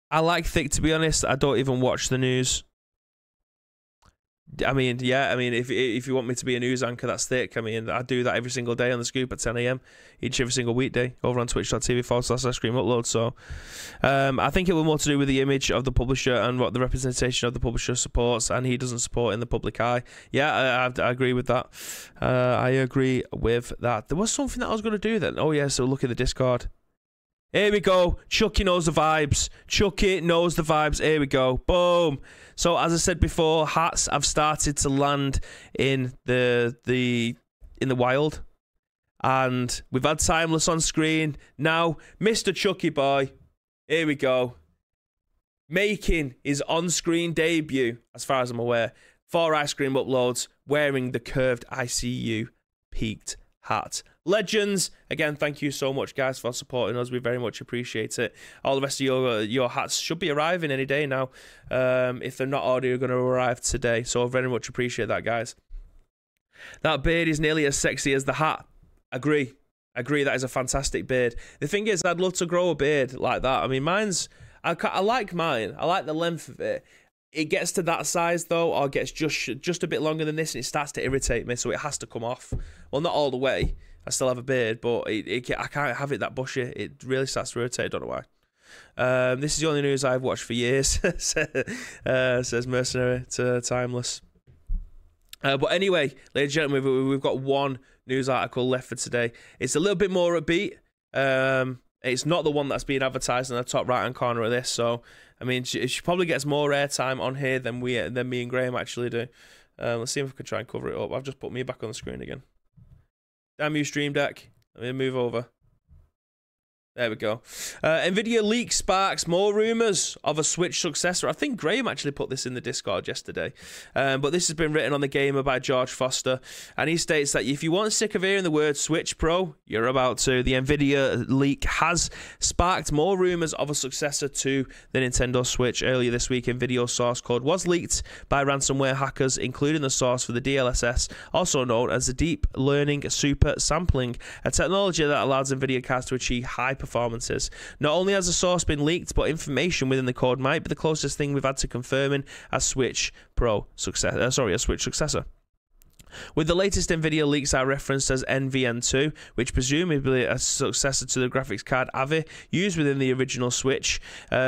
I like thick, to be honest. I don't even watch the news. I mean, yeah, if you want me to be a news anchor, that's thick. I mean, I do that every single day on the Scoop at 10 AM, every single weekday, over on twitch.tv/ice cream upload. So I think it was more to do with the image of the publisher and what the representation of the publisher supports, and he doesn't support in the public eye. Yeah, I agree with that. I agree with that. There was something that I was going to do then. Oh, yeah, so look at the Discord. Here we go. Chucky knows the vibes. Chucky knows the vibes. Here we go. Boom. So as I said before, hats have started to land in the wild, and we've had Timeless on screen. Now, Mr. Chucky Boy, here we go, making his on-screen debut, as far as I'm aware, for Ice Cream Uploads, wearing the curved ICU peaked hat. Legends, again, thank you so much, guys, for supporting us. We very much appreciate it. All the rest of your hats should be arriving any day now. If they're not already going to arrive today, so I very much appreciate that, guys. That beard is nearly as sexy as the hat. Agree. Agree, that is a fantastic beard. The thing is, I'd love to grow a beard like that. I mean, mine's... I like mine. I like the length of it. It gets to that size, though, or gets just a bit longer than this, and it starts to irritate me, so it has to come off. Well, not all the way. I still have a beard, but I can't have it that bushy. It really starts to irritate. I don't know why. This is the only news I've watched for years, says Mercenary to Timeless. But anyway, ladies and gentlemen, we've got one news article left for today. It's a little bit more upbeat. It's not the one that's being advertised in the top right-hand corner of this, so I mean, she probably gets more airtime on here than me and Graham actually do. Let's see if we can try and cover it up. I've just put me back on the screen again. Damn you, Stream Deck. Let me move over. There we go. Nvidia leak sparks more rumours of a Switch successor. I think Graham actually put this in the Discord yesterday. But this has been written on the Gamer by George Foster. And he states that if you weren't sick of hearing the word Switch Pro, you're about to. The Nvidia leak has sparked more rumours of a successor to the Nintendo Switch. Earlier this week, Nvidia's source code was leaked by ransomware hackers, including the source for the DLSS, also known as the Deep Learning Super Sampling, a technology that allows Nvidia cards to achieve high performances. Not only has the source been leaked, but information within the code might be the closest thing we've had to confirming a Switch Pro successor. A Switch successor. With the latest Nvidia leaks are referenced as NVN2, which presumably a successor to the graphics card AVI used within the original Switch,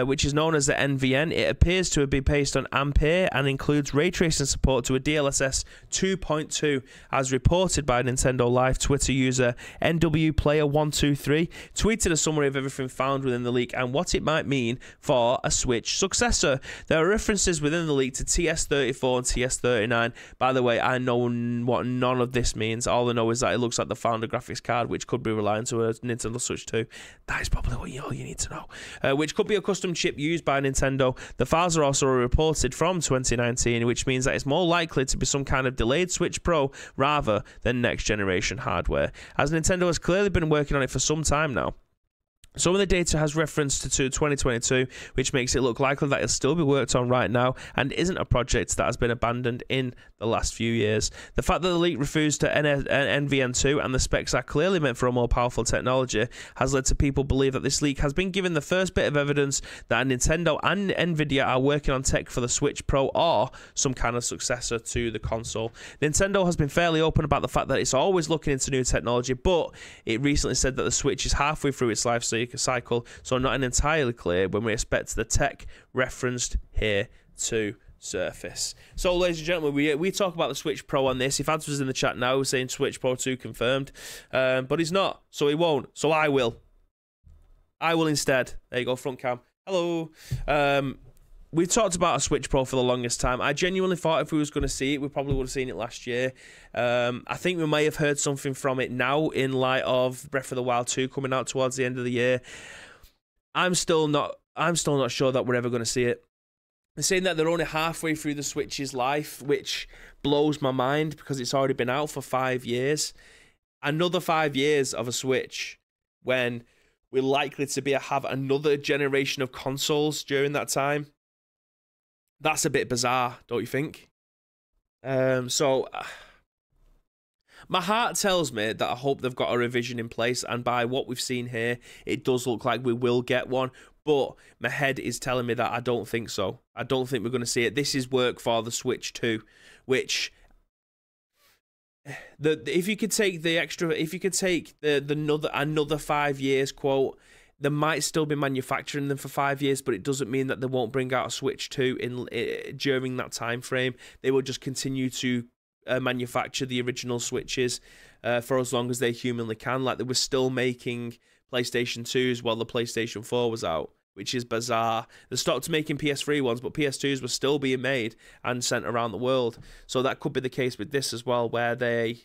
which is known as the NVN. It appears to be based on Ampere and includes ray tracing support to a DLSS 2.2, as reported by Nintendo Live Twitter user NWPlayer123, tweeted a summary of everything found within the leak and what it might mean for a Switch successor. There are references within the leak to TS34 and TS39. By the way, I know what none of this means. All I know is that it looks like the founder graphics card, which could be reliant to a Nintendo Switch 2. That is probably all you need to know. Which could be a custom chip used by Nintendo. The files are also reported from 2019, which means that it's more likely to be some kind of delayed Switch Pro rather than next generation hardware, as Nintendo has clearly been working on it for some time now. Some of the data has reference to 2022, which makes it look likely that it'll still be worked on right now and isn't a project that has been abandoned in the last few years. The fact that the leak refers to NVN2 and the specs are clearly meant for a more powerful technology has led to people believe that this leak has been given the first bit of evidence that Nintendo and Nvidia are working on tech for the Switch Pro or some kind of successor to the console. Nintendo has been fairly open about the fact that it's always looking into new technology, but it recently said that the Switch is halfway through its life cycle, so not entirely clear when we expect the tech referenced here to surface. So, ladies and gentlemen, we talk about the Switch Pro on this. If Ads was in the chat now saying Switch Pro 2 confirmed, but he's not, so he won't. So I will. I will instead. There you go, front cam. Hello. We've talked about a Switch Pro for the longest time. I genuinely thought if we was going to see it, we probably would have seen it last year. I think we may have heard something from it now in light of Breath of the Wild 2 coming out towards the end of the year. I'm still not sure that we're ever going to see it. They're saying that they're only halfway through the Switch's life, which blows my mind because it's already been out for 5 years. Another 5 years of a Switch when we're likely to have another generation of consoles during that time. That's a bit bizarre, don't you think? So my heart tells me that I hope they've got a revision in place, and by what we've seen here, it does look like we will get one, but my head is telling me that I don't think so. I don't think we're going to see it. This is work for the Switch 2, which if you could take another 5 years quote, they might still be manufacturing them for 5 years, but it doesn't mean that they won't bring out a Switch 2 during that time frame. They will just continue to manufacture the original Switches for as long as they humanly can. Like, they were still making PlayStation 2s while the PlayStation 4 was out, which is bizarre. They stopped making PS3 ones, but PS2s were still being made and sent around the world. So that could be the case with this as well, where they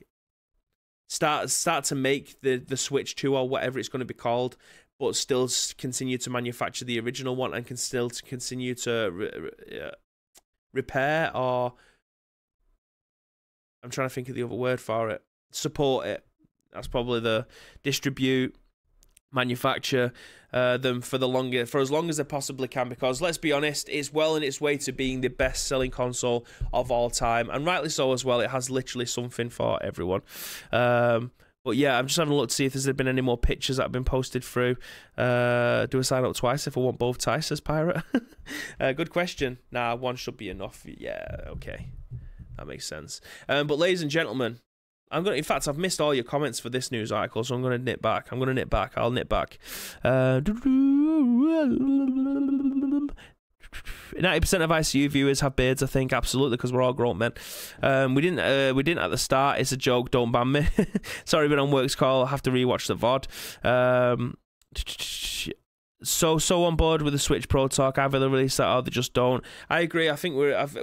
start to make the Switch 2 or whatever it's going to be called, but still continue to manufacture the original one and can still continue to repair, or I'm trying to think of the other word for it, support it. That's probably the distribute, manufacture them for as long as they possibly can, because let's be honest, it's well in its way to being the best selling console of all time, and rightly so as well. It has literally something for everyone. But yeah, I'm just having a look to see if there's been any more pictures that have been posted through. Do I sign up twice if I want both ties, says Pirate? Good question. Nah, one should be enough. Yeah, okay. That makes sense. But ladies and gentlemen, in fact, I've missed all your comments for this news article, so I'm going to nip back. I'll nip back. 90% of ICU viewers have beards, I think. Absolutely, because we're all grown men. We didn't at the start. It's a joke. Don't ban me. Sorry, been on work's call. I have to rewatch the VOD. So on board with the Switch Pro talk. Either they release that or they just don't. I agree. I think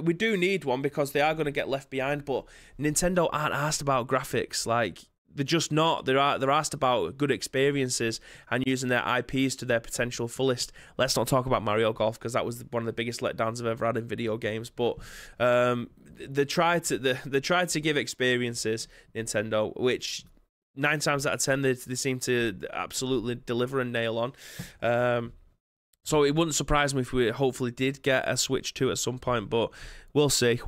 we do need one because they are going to get left behind. But Nintendo aren't asked about graphics. Like, they're just not. They're asked about good experiences and using their IPs to their potential fullest. Let's not talk about Mario Golf because that was one of the biggest letdowns I've ever had in video games. But they tried to give experiences, Nintendo, which 9 times out of 10 they seem to absolutely deliver and nail on. So it wouldn't surprise me if we hopefully did get a Switch 2 at some point, but we'll see.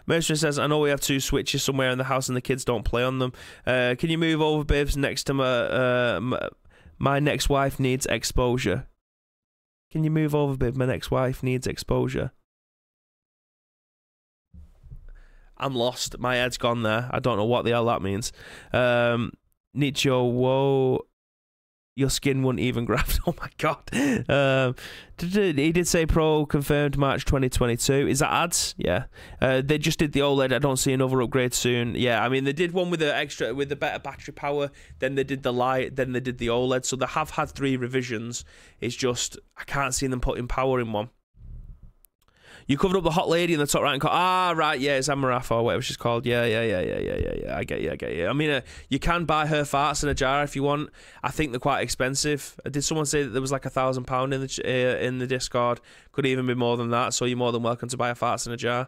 Mason says, I know we have 2 Switches somewhere in the house and the kids don't play on them. Can you move over, babes, next to my next wife needs exposure? Can you move over, babe? My next wife needs exposure. I'm lost. My head's gone there. I don't know what the hell that means. Nicho, whoa. Your skin wouldn't even graft. Oh my god. He did say Pro confirmed March 2022. Is that ads? Yeah. They just did the OLED. I don't see another upgrade soon. Yeah, I mean they did one with the better battery power. Then they did the light. Then they did the OLED. So they have had 3 revisions. It's just I can't see them putting power in one. You covered up the hot lady in the top right and right, yeah, it's Amarath or whatever she's called. Yeah. I get you. I mean, you can buy her farts in a jar if you want. I think they're quite expensive. Did someone say that there was like £1,000 in the Discord? Could even be more than that. So you're more than welcome to buy a farts in a jar.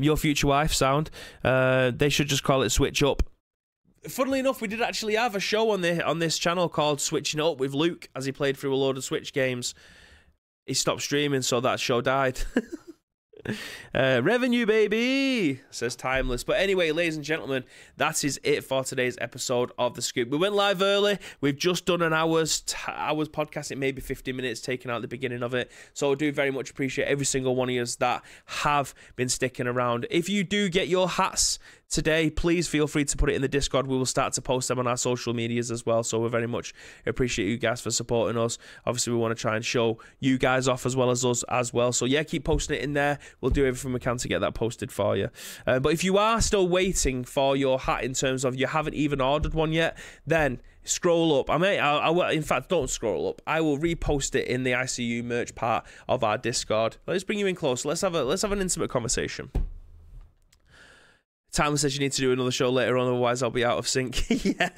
Your future wife, sound. They should just call it Switch Up. Funnily enough, we did actually have a show on this channel called Switching Up with Luke as he played through a load of Switch games. He stopped streaming, so that show died. Revenue, baby, says Timeless. But anyway, ladies and gentlemen, that is it for today's episode of The Scoop. We went live early. We've just done an hour's podcast. It may be 50 minutes, taking out the beginning of it. So I do very much appreciate every single one of you that have been sticking around. If you do get your hats today, please feel free to put it in the Discord. We will start to post them on our social medias as well, so we very much appreciate you guys for supporting us. Obviously, we want to try and show you guys off as well as us as well, so yeah, keep posting it in there. We'll do everything we can to get that posted for you. But if you are still waiting for your hat, in terms of you haven't even ordered one yet, then scroll up. In fact, don't scroll up. I will repost it in the ICU merch part of our Discord. Let's bring you in close. Let's have an intimate conversation. Timeless says you need to do another show later on, otherwise I'll be out of sync. Yeah.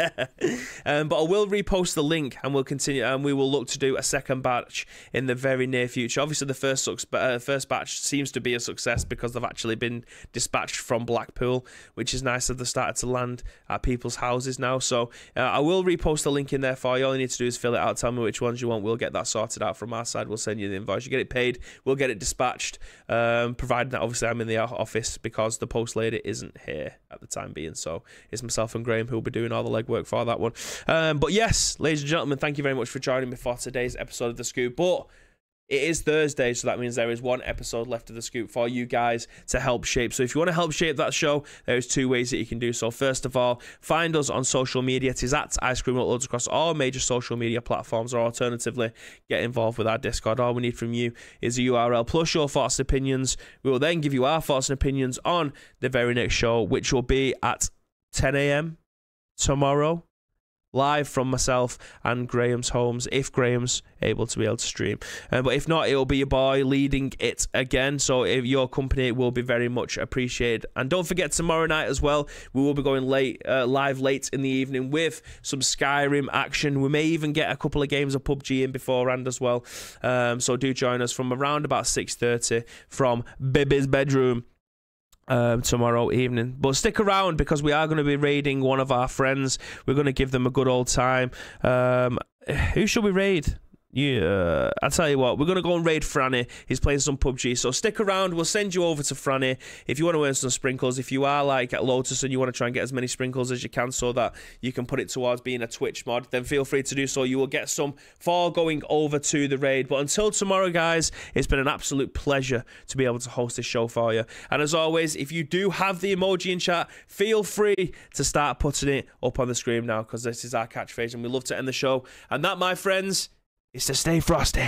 But I will repost the link and we'll continue, and we will look to do a second batch in the very near future. Obviously, the first batch seems to be a success because they've actually been dispatched from Blackpool, which is nice that they've started to land at people's houses now. So I will repost the link in there for you. All you need to do is fill it out, tell me which ones you want. We'll get that sorted out from our side. We'll send you the invoice. You get it paid, we'll get it dispatched, provided that obviously I'm in the office because the post lady isn't here at the time being, so it's myself and Graham who will be doing all the legwork for that one. But yes, ladies and gentlemen, thank you very much for joining me for today's episode of The Scoop. But it is Thursday, so that means there is one episode left of The Scoop for you guys to help shape. So if you want to help shape that show, there's 2 ways that you can do so. First of all, find us on social media. It is at Ice Cream Uploads across all major social media platforms, or alternatively, get involved with our Discord. All we need from you is a URL plus your thoughts and opinions. We will then give you our thoughts and opinions on the very next show, which will be at 10 a.m. tomorrow. Live from myself and Graham's homes, if Graham's able to stream. But if not, it'll be your boy leading it again. So if your company will be very much appreciated. And don't forget, tomorrow night as well, we will be going live late in the evening with some Skyrim action. We may even get a couple of games of PUBG in beforehand as well. So do join us from around about 6:30 from Baby's bedroom. Tomorrow evening. But stick around because we are going to be raiding one of our friends. We're going to give them a good old time. Who should we raid? Yeah, I tell you what, we're going to go and raid Franny. He's playing some PUBG, so stick around. We'll send you over to Franny if you want to earn some sprinkles. If you are like at Lotus and you want to try and get as many sprinkles as you can so that you can put it towards being a Twitch mod, then feel free to do so. You will get some for going over to the raid. But until tomorrow, guys, it's been an absolute pleasure to be able to host this show for you. And as always, if you do have the emoji in chat, feel free to start putting it up on the screen now, because this is our catchphrase and we love to end the show. And that, my friends, is to stay frosty.